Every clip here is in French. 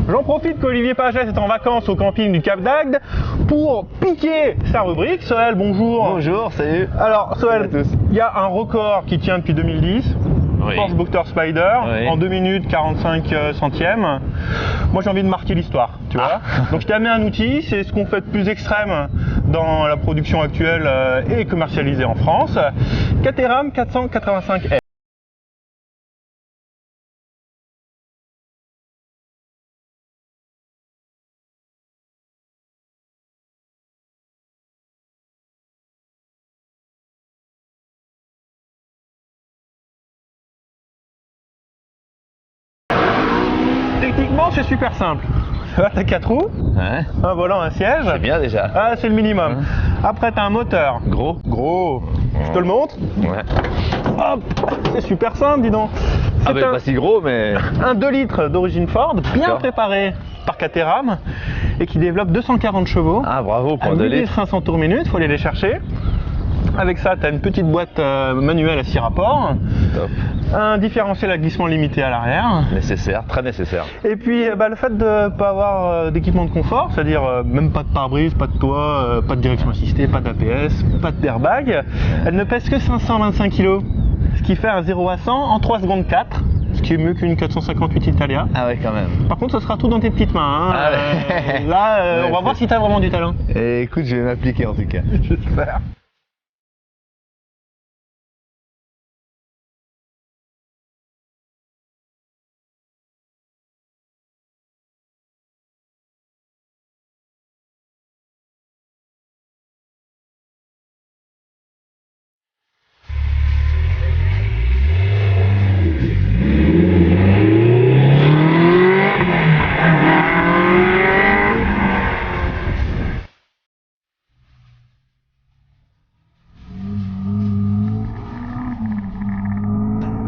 J'en profite qu'Olivier Pagès est en vacances au camping du Cap d'Agde pour piquer sa rubrique. Sohail, bonjour. Bonjour, salut. Alors, Sohail, à tous. il y a un record qui tient depuis 2010. Oui. Porsche Boxster Spider, Oui. en 2 minutes 45 centièmes. Moi j'ai envie de marquer l'histoire, tu vois. Donc je t'ai amené un outil, c'est ce qu'on fait de plus extrême dans la production actuelle et commercialisée en France. Caterham 485R. Techniquement c'est super simple. T'as 4 roues, Ouais. un volant, un siège. C'est bien déjà. Ah, c'est le minimum. Après t'as un moteur. Gros. Gros. Je te le montre. Ouais. Hop, c'est super simple, dis donc. Ah C'est bah pas si gros mais... un 2 litres d'origine Ford, bien D'accord. préparé par Caterham et qui développe 240 chevaux Ah bravo pour à 2 litres. 1500 tours minute, il faut aller les chercher. Avec ça, tu as une petite boîte manuelle à 6 rapports, Top. un différentiel à glissement limité à l'arrière. Nécessaire, très nécessaire. Et puis le fait de ne pas avoir d'équipement de confort, c'est-à-dire même pas de pare-brise, pas de toit, pas de direction assistée, pas d'APS, pas d'airbag, elle ne pèse que 525 kg, ce qui fait un 0 à 100 en 3 secondes 4, ce qui est mieux qu'une 458 Italia. Ah ouais quand même. Par contre, ce sera tout dans tes petites mains. Hein. Ah ouais. Là, Ouais, on va voir si tu as vraiment du talent. Et écoute, je vais m'appliquer en tout cas. J'espère.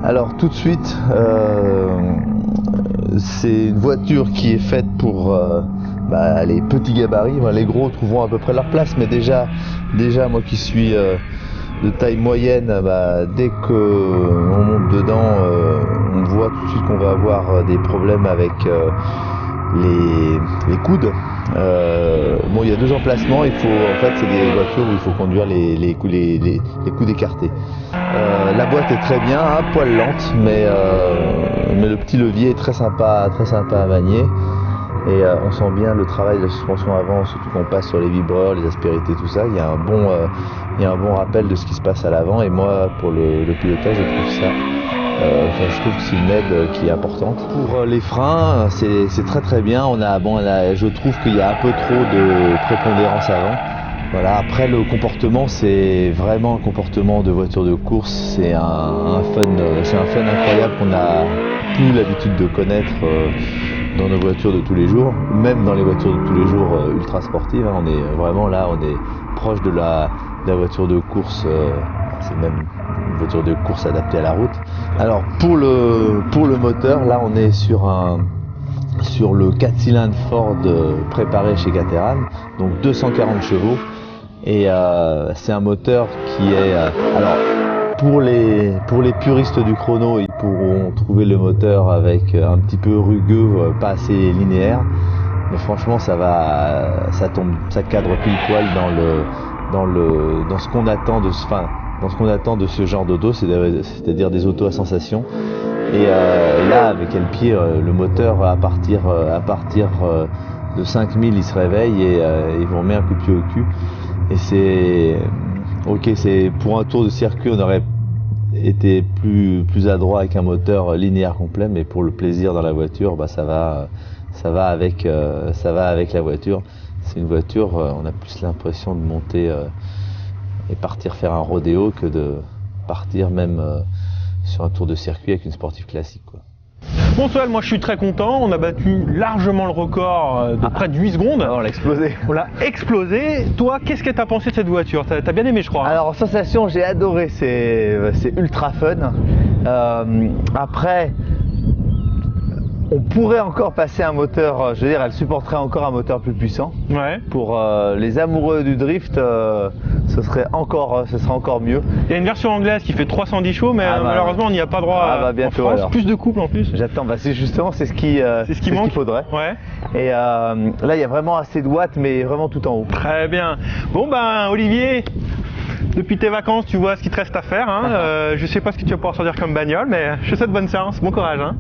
Alors tout de suite, c'est une voiture qui est faite pour les petits gabarits. Les gros trouveront à peu près leur place, mais déjà moi qui suis de taille moyenne, dès qu'on monte dedans, on voit tout de suite qu'on va avoir des problèmes avec les coudes. Bon, il y a 2 emplacements. En fait, c'est des voitures où il faut conduire les coudes écartés. La boîte est très bien, un poil lente, mais le petit levier est très sympa à manier. Et on sent bien le travail de la suspension avant, surtout qu'on passe sur les vibreurs, les aspérités, tout ça. Il y a un bon rappel de ce qui se passe à l'avant. Et moi, pour le pilotage, je trouve ça. Je trouve que c'est une aide qui est importante. Pour les freins, c'est très bien. Je trouve qu'il y a un peu trop de prépondérance avant. Voilà. Après, le comportement, c'est vraiment un comportement de voiture de course. C'est un fun incroyable qu'on n'a plus l'habitude de connaître dans nos voitures de tous les jours, même dans les voitures de tous les jours ultra sportives. On est vraiment là, on est proche de la voiture de course. C'est même une voiture de course adaptée à la route. Alors pour le moteur, là on est sur le 4 cylindres Ford préparé chez Caterham, donc 240 chevaux. Et c'est un moteur qui est... alors pour les puristes du chrono, ils pourront trouver le moteur avec un petit peu rugueux, pas assez linéaire. Mais franchement ça cadre pile poil dans ce qu'on attend de ce genre d'auto, c'est-à-dire des autos à sensation. Et là, avec le pied, le moteur à partir de 5000, il se réveille et il vous remet un coup de pied au cul. Et c'est pour un tour de circuit, on aurait été plus adroit avec un moteur linéaire complet, mais pour le plaisir dans la voiture, ça va avec la voiture. C'est une voiture, on a plus l'impression de monter et partir faire un rodéo que de partir même sur un tour de circuit avec une sportive classique, quoi. Bon Sohail, moi je suis très content, on a battu largement le record de près de 8 secondes. On l'a explosé. On l'a explosé. Toi, qu'est-ce que tu as pensé de cette voiture? T'as bien aimé, je crois. Alors, sensation, j'ai adoré, c'est ultra fun. Après, on pourrait encore passer un moteur, je veux dire, elle supporterait encore un moteur plus puissant. Ouais. Pour les amoureux du drift, ce ce serait encore mieux. Il y a une version anglaise qui fait 310 chevaux, mais malheureusement on n'y a pas droit bientôt, en France. alors. Plus de couple en plus. J'attends, c'est ce qui manque. Qu'il faudrait. Ouais. Et là il y a vraiment assez de watts, mais vraiment tout en haut. Très bien. Bon ben Olivier, depuis tes vacances tu vois ce qu'il te reste à faire. Hein. Je sais pas ce que tu vas pouvoir sortir comme bagnole, mais je te souhaite bonne séance, bon courage. Hein.